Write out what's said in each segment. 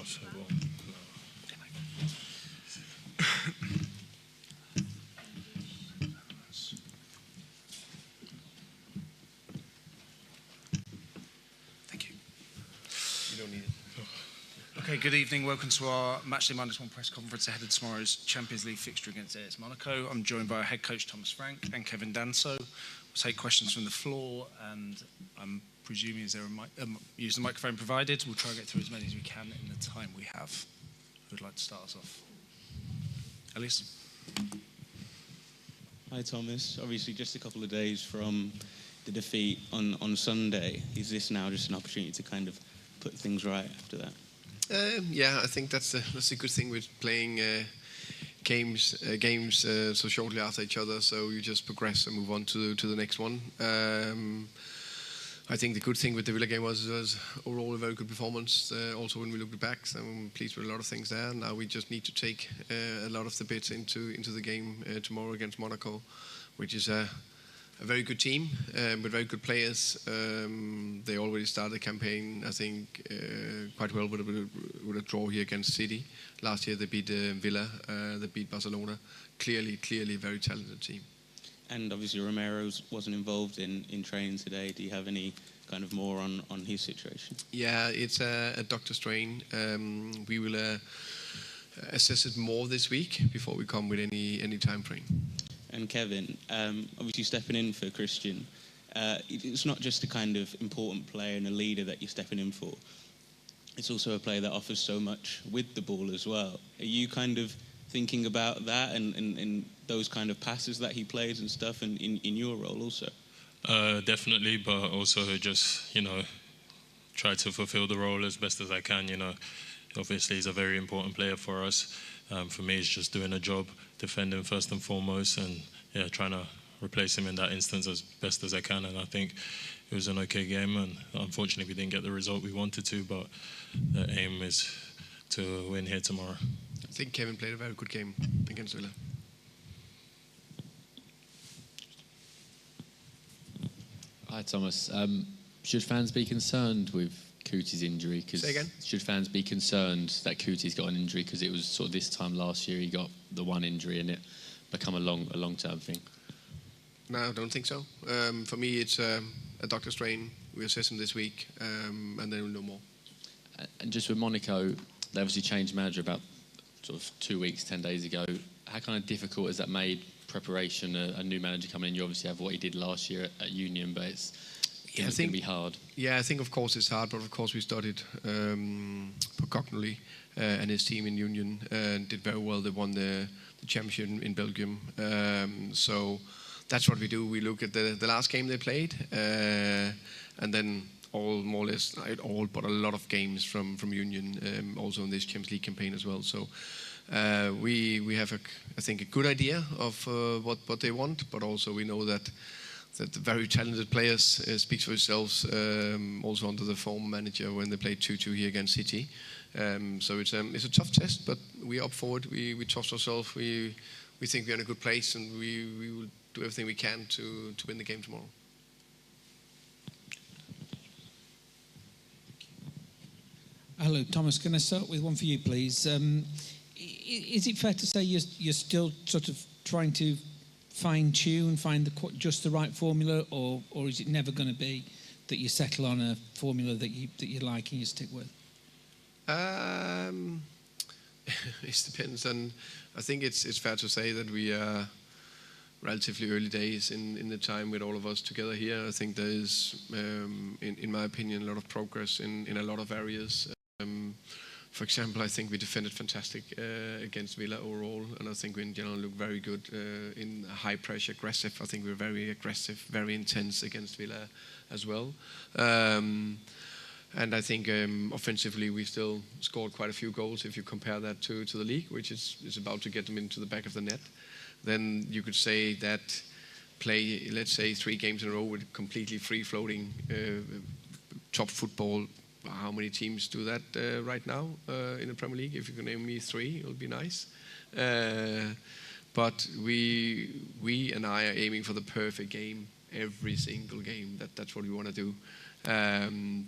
so well. Thank you. You don't need it. Okay, good evening. Welcome to our Matchday -1 press conference ahead of tomorrow's Champions League fixture against AS Monaco. I'm joined by our head coach Thomas Frank and Kevin Danso. We'll take questions from the floor, and I'm presuming is there use the microphone provided. We'll try to get through as many as we can in the time we have. Who would like to start us off? Elise? Hi Thomas, obviously just a couple of days from the defeat on Sunday. Is this now just an opportunity to kind of put things right after that? Yeah, I think that's a good thing with playing games so shortly after each other. So you just progress and move on to the next one. I think the good thing with the Villa game was overall a very good performance. Also, when we looked back, so I'm pleased with a lot of things there. Now we just need to take a lot of the bits into the game tomorrow against Monaco, which is a very good team with very good players. They already started the campaign, I think, quite well with a draw here against City. Last year they beat Villa, they beat Barcelona. Clearly a very talented team. And obviously Romero wasn't involved in training today. Do you have any kind of more on his situation? Yeah, it's a doctor strain. We will assess it more this week before we come with any time frame. And Kevin, obviously stepping in for Christian, it's not just a kind of important player and a leader that you're stepping in for. It's also a player that offers so much with the ball as well. Are you kind of thinking about that and those kind of passes that he plays and stuff in your role also? Definitely, but also just, try to fulfill the role as best as I can, Obviously, he's a very important player for us. For me, it's just doing a job, defending first and foremost, and trying to replace him in that instance as best as I can. And I think it was an okay game, and unfortunately, we didn't get the result we wanted to, but the aim is to win here tomorrow. I think Kevin played a very good game against Villa. Hi Thomas. Should fans be concerned with Coutie's injury? Say again? Should fans be concerned that Coutie's got an injury because it was sort of this time last year he got the one injury and it become a long-term thing? No, I don't think so. For me, it's a doctor strain. We assess him this week, and then we'll know more. And just with Monaco, they obviously changed manager about sort of 2 weeks, 10 days ago. How kind of difficult has that made preparation? A new manager coming in, you obviously have what he did last year at Union, but it's going to be hard. Yeah, I think of course it's hard, but of course we studied Pocognoli and his team in Union and did very well. They won the championship in Belgium. So that's what we do. We look at the last game they played, and then more or less, not all, but a lot of games from Union, also in this Champions League campaign as well. So we have, I think, a good idea of what they want, but also we know that the very talented players speaks for themselves, also under the former manager when they played 2-2 here against City. So it's a tough test, but we're up for it. We trust ourselves. We think we're in a good place, and we will do everything we can to win the game tomorrow. Hello, Thomas. Can I start with one for you, please? Is it fair to say you're still sort of trying to fine-tune, find just the right formula, or is it never going to be that you settle on a formula that you like and you stick with? It depends, and I think it's fair to say that we are relatively early days in the time with all of us together here. I think there is, in my opinion, a lot of progress in a lot of areas. For example, I think we defended fantastic against Villa overall, and I think we in general look very good in high pressure, aggressive. I think we're very aggressive, very intense against Villa as well. And I think offensively we still scored quite a few goals if you compare that to the league, which is about to get them into the back of the net. Then you could say that play, let's say, 3 games in a row with completely free-floating top football. How many teams do that right now in the Premier League? If you can name me 3, it would be nice. But we and I are aiming for the perfect game every single game. That's what we want to do.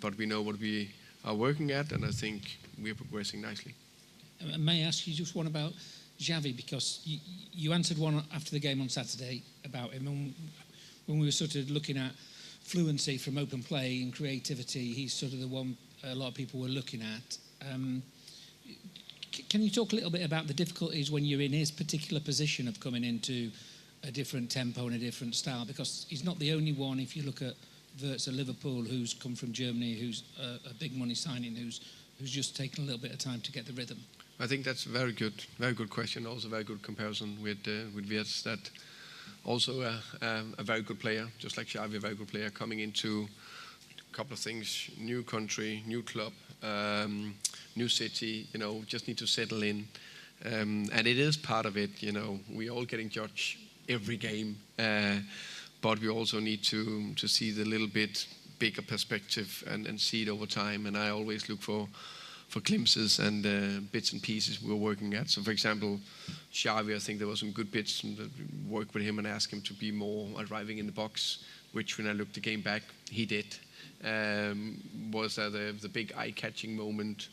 But we know what we are working at, and I think we're progressing nicely. And may I ask you just one about Xavi, because you answered one after the game on Saturday about him, and when we were sort of looking at fluency from open play and creativity, he's sort of the one a lot of people were looking at. Can you talk a little bit about the difficulties when you're in his particular position of coming into a different tempo and a different style? Because he's not the only one. If you look at Wirtz at Liverpool, who's come from Germany, who's a big money signing, who's just taken a little bit of time to get the rhythm. I think that's a very good question. Also, a very good comparison with Wirtz. That also a very good player, just like Xavi, a very good player coming into a couple of things: new country, new club, new city. Just need to settle in, and it is part of it. We're all getting judged every game, but we also need to see the little bit bigger perspective and see it over time. And I always look for glimpses and bits and pieces we're working at. So, for example, Xavi, I think there were some good bits that work with him and ask him to be more arriving in the box, which when I looked the game back, he did. Was that the big eye-catching moment?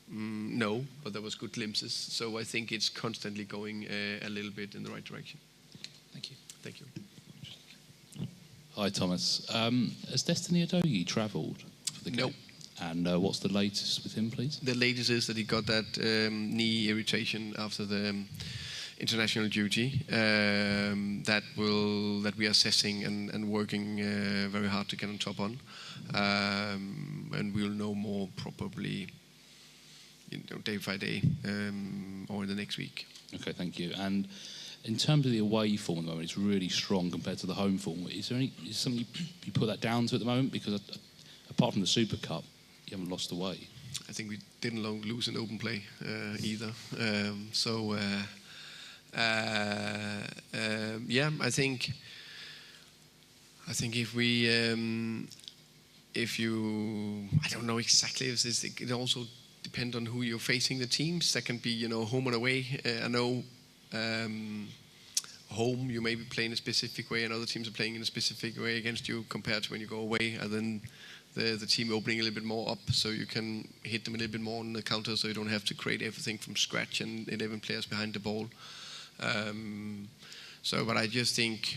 No, but there was good glimpses. So I think it's constantly going a little bit in the right direction. Thank you. Thank you. Hi, Thomas. Has Destiny Udogie travelled for the game? No. And what's the latest with him, please? The latest is that he got that knee irritation after the international duty that we are assessing and working very hard to get on top on. And we'll know more probably day by day or in the next week. Okay, thank you. And in terms of the away form at the moment, it's really strong compared to the home form. Is something you put that down to at the moment? Because apart from the Super Cup, you haven't lost away. I think we didn't lose in open play either. Yeah, I think if we, I don't know exactly. It also depends on who you're facing the teams. That can be, home and away. I know home you may be playing a specific way, and other teams are playing in a specific way against you compared to when you go away, and then the team opening a little bit more up, so you can hit them a little bit more on the counter, so you don't have to create everything from scratch and 11 players behind the ball. But I just think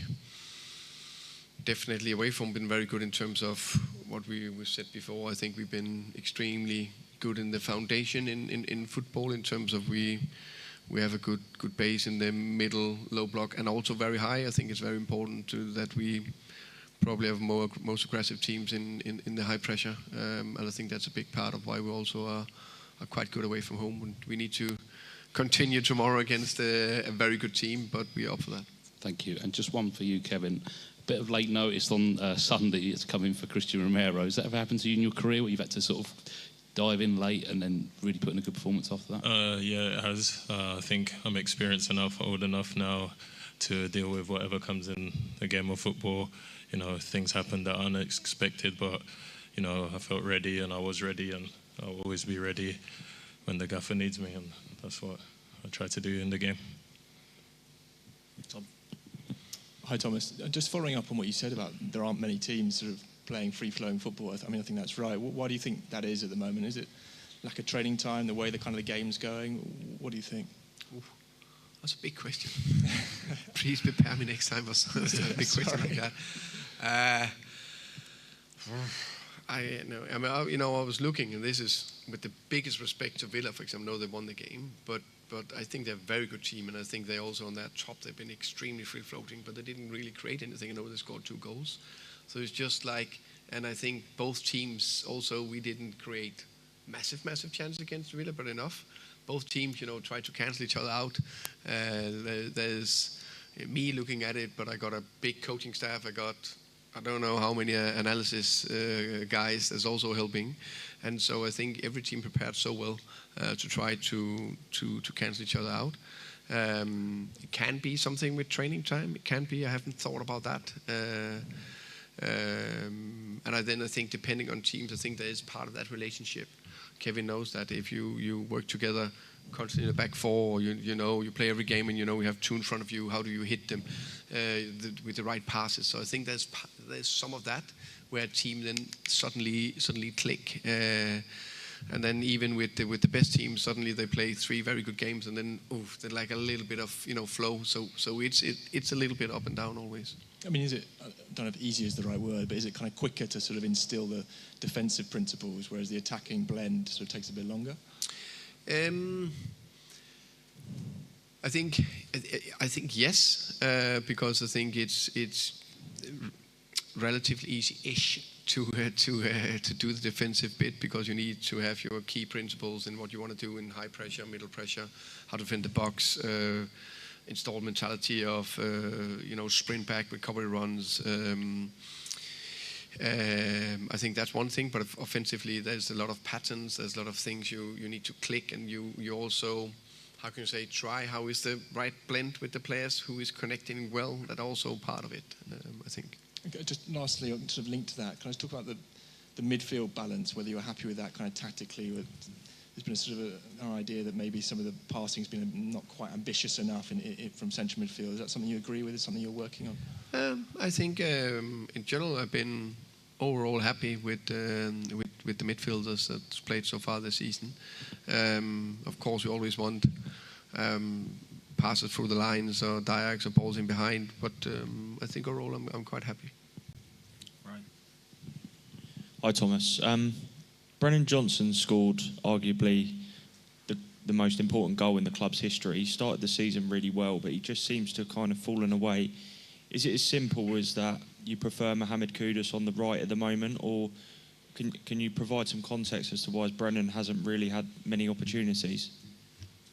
definitely away from been very good in terms of what we said before. I think we've been extremely good in the foundation in football in terms of we have a good base in the middle, low block, and also very high. I think it's very important that we probably have most aggressive teams in the high pressure, and I think that's a big part of why we also are quite good away from home. And we need to continue tomorrow against a very good team, but we are up for that. Thank you. And just one for you, Kevin. A bit of late notice on Sunday. It's coming for Christian Romero. Has that ever happened to you in your career, where you've had to sort of dive in late and then really put in a good performance after that? Yeah, it has. I think I'm experienced enough, old enough now to deal with whatever comes in the game of football. Things happen that are unexpected, but I felt ready and I was ready, and I'll always be ready when the gaffer needs me, and that's what I try to do in the game. Tom. Hi, Thomas. Just following up on what you said about there aren't many teams sort of playing free-flowing football. I think that's right. Why do you think that is at the moment? Is it lack of training time, the way the game's going? What do you think? Oof, that's a big question. Please prepare me next time for a big question like that. I was looking, and this is with the biggest respect to Villa, for example. I know they won the game, but I think they're a very good team, and I think they also on that top they've been extremely free-floating, but they didn't really create anything. I know they scored 2 goals, so it's just like, and I think both teams also we didn't create massive chances against Villa, but enough. Both teams, try to cancel each other out. There's me looking at it, but I got a big coaching staff. I don't know how many analysis guys that's also helping, and so I think every team prepared so well to try to cancel each other out. It can be something with training time. It can be. I haven't thought about that. And I think depending on teams, I think there is part of that relationship. Kevin knows that if you work together constantly in the back four, you play every game, and you have 2 in front of you. How do you hit them with the right passes? So I think there's some of that, where a team then suddenly click. And then even with the best team, suddenly they play 3 very good games, and then they're like a little bit of flow. So it's a little bit up and down always. I mean, is it, I don't know if easy is the right word, but is it kind of quicker to sort of instill the defensive principles, whereas the attacking blend sort of takes a bit longer? I think yes, because I think it's relatively easy-ish to do the defensive bit, because you need to have your key principles in what you want to do in high pressure, middle pressure, how to defend the box, install mentality of sprint back, recovery runs. I think that's one thing, but offensively there's a lot of patterns, there's a lot of things you need to click, and you also, how can you say, try how is the right blend with the players, who is connecting well. That's also part of it, I think. Okay, just lastly, sort of linked to that, can I just talk about the midfield balance, whether you're happy with that kind of tactically? There's been a sort of an idea that maybe some of the passing's been not quite ambitious enough from central midfield. Is that something you agree with? Is something you're working on? I think in general I've been overall happy with the midfielders that's played so far this season. Of course, we always want passes through the lines or diags or balls in behind, but I think overall I'm quite happy. Right. Hi, Thomas. Brennan Johnson scored arguably the most important goal in the club's history. He started the season really well, but he just seems to have kind of fallen away. Is it as simple as that you prefer Mohamed Kudus on the right at the moment, or can you provide some context as to why Brennan hasn't really had many opportunities?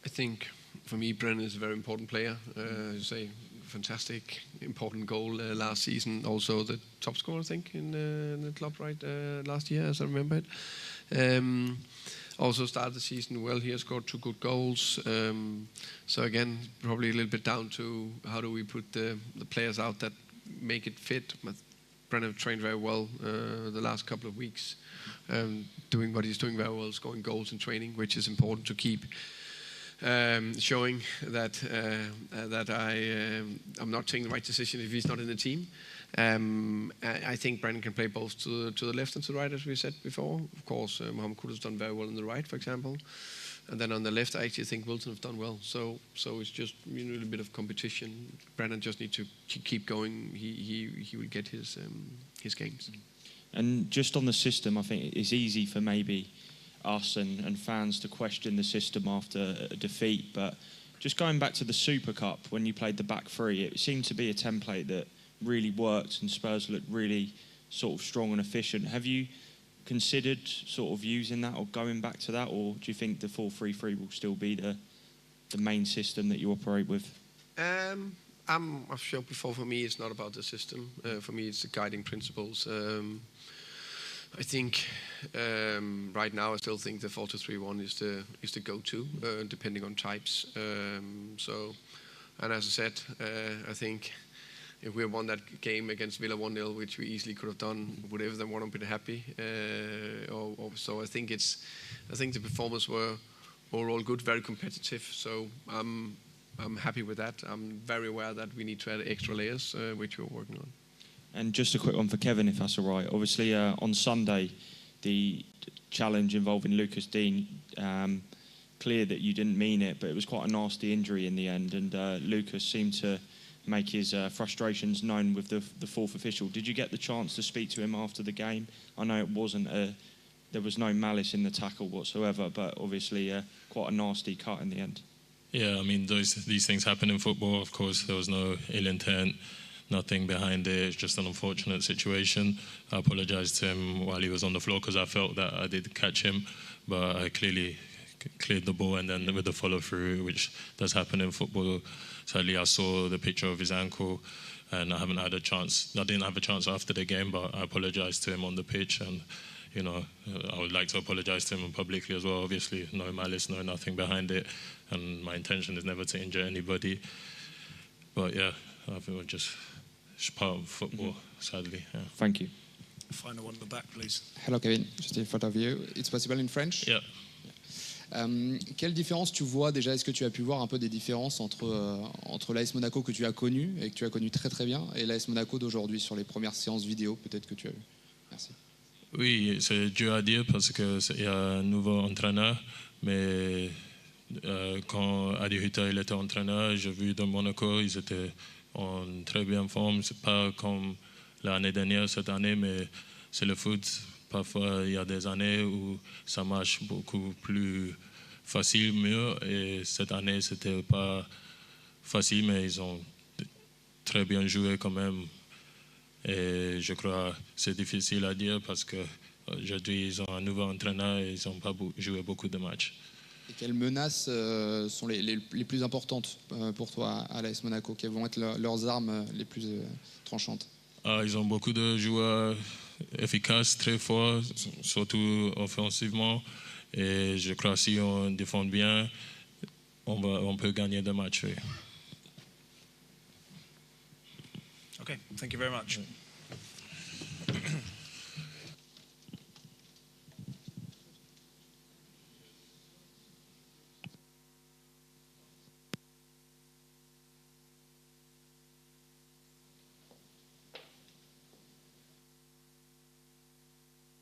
I think for me Brennan is a very important player. As you say, fantastic, important goal last season. Also the top scorer, I think, in the club, right, last year, as I remember it. Also started the season well. He has scored 2 good goals. So again, probably a little bit down to how do we put the players out that make it fit. But Brennan trained very well the last couple of weeks, doing what he's doing very well, scoring goals in training, which is important to keep showing that I'm not taking the right decision if he's not in the team. I think Brennan can play both to the left and to the right, as we said before. Of course, Mohamed Kudus has done very well on the right, for example. And then on the left, I actually think Wilson have done well. So it's just a little bit of competition. Brennan just needs to keep going. He will get his games. And just on the system, I think it's easy for maybe us and fans to question the system after a defeat. But just going back to the Super Cup, when you played the back three, it seemed to be a template that really worked and Spurs looked really sort of strong and efficient. Have you considered sort of using that or going back to that, or do you think the 4-3-3 will still be the main system that you operate with? I've shown before, for me it's not about the system. For me it's the guiding principles. I think right now I still think the 4-2-3-1 is the go-to, depending on types. And as I said, I think if we won that game against Villa 1-0, which we easily could have done, would everyone have been happy? So I think the performers were overall good, very competitive. So I'm happy with that. I'm very aware that we need to add extra layers, which we're working on. And just a quick one for Kevin, if that's all right. Obviously, on Sunday, the challenge involving Lucas Dean, clear that you didn't mean it, but it was quite a nasty injury in the end, and Lucas seemed to make his frustrations known with the fourth official. Did you get the chance to speak to him after the game? I know it wasn't there was no malice in the tackle whatsoever, but obviously quite a nasty cut in the end. Yeah, I mean, these things happen in football. Of course, there was no ill intent, nothing behind it. It's just an unfortunate situation. I apologised to him while he was on the floor because I felt that I did catch him, but I clearly cleared the ball, and then with the follow through, which does happen in football. Sadly, I saw the picture of his ankle, and I didn't have a chance after the game, but I apologised to him on the pitch, and I would like to apologise to him publicly as well. Obviously, no malice, no nothing behind it, and my intention is never to injure anybody. But yeah, I think it's just part of football, sadly. Yeah. Thank you. Final one at the back, please. Hello, Kevin. Just in front of you. It's possible in French? Yeah. Quelle différence tu vois déjà? Est-ce que tu as pu voir un peu des différences entre l'AS Monaco que tu as connu et que tu as connu très très bien et l'AS Monaco d'aujourd'hui sur les premières séances vidéo peut-être que tu as vu? Merci. Oui, c'est dur à dire parce qu'il y a un nouveau entraîneur, mais quand Adi Huta il était entraîneur, j'ai vu dans Monaco, ils étaient en très bien forme. C'est pas comme l'année dernière, cette année, mais c'est le foot. Parfois, il y a des années où ça marche beaucoup plus facile, mieux. Et cette année, c'était pas facile, mais ils ont très bien joué quand même. Et je crois que c'est difficile à dire parce qu'aujourd'hui, ils ont un nouveau entraîneur et ils n'ont pas joué beaucoup de matchs. Et quelles menaces sont les plus importantes pour toi à l'AS Monaco? Quelles vont être leurs armes les plus tranchantes? Ils ont beaucoup de joueurs efficaces, très forts, surtout offensivement. Et je crois que si on défend bien, on peut gagner des matchs. Oui. Okay, thank you very much.